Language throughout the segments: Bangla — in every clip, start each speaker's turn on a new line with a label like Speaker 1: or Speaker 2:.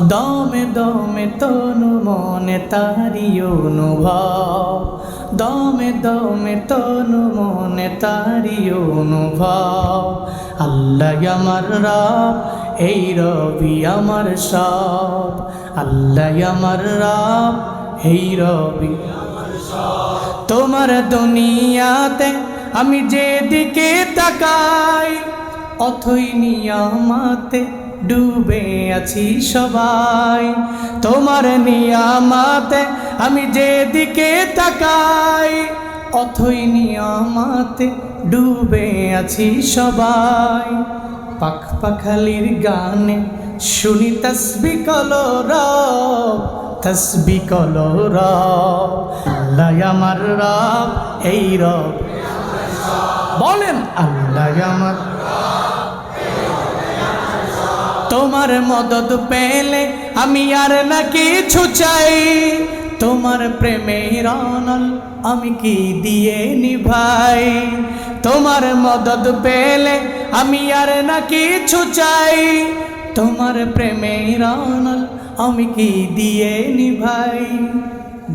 Speaker 1: দমে দমে তনু মনে তারি অনুভব, দমে দমে তনু মনে তারি অনুভব। আল্লাহ আমার রব, এই রবি আমার সব। আল্লাহ আমার রব, এই রবি আমার সব। তোমার দুনিয়াতে আমি যেদিকে তাকাই, অথই নিয়ামতে ডুবে আছি সবাই। তোমার নিয়ামতে আমি যেদিকে তাকাই, অথই নিয়ামতে ডুবে আছি সবাই। পাখ পাখালির গানে শুনি তসবি কলো রব, তসবি কলো রব। আল্লাহ আমার রব, এই রব বলেন আল্লাহ আমার। তোমার মদদ পেলে আমি আর না কিছু চাই, তোমার প্রেমের অনল আমি কি দিয়ে নিভাই। তোমার মদদ পেলে আমি আর না কিছু চাই, তোমার প্রেমের অনল আমি কি দিয়ে নিভাই।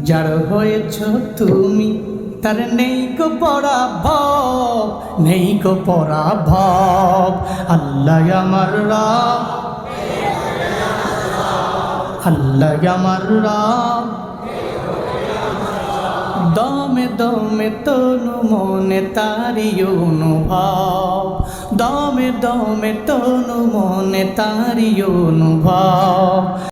Speaker 1: যার হয়েছ তুমি তার নেই কো পরাভব, নেই কো পরাভব। আল্লাহ আমার রব, আল্লাহ আমার রব। দমে দমে তনু মনে তারি অনুভব, দমে দমে তনু মনে তারি অনুভব।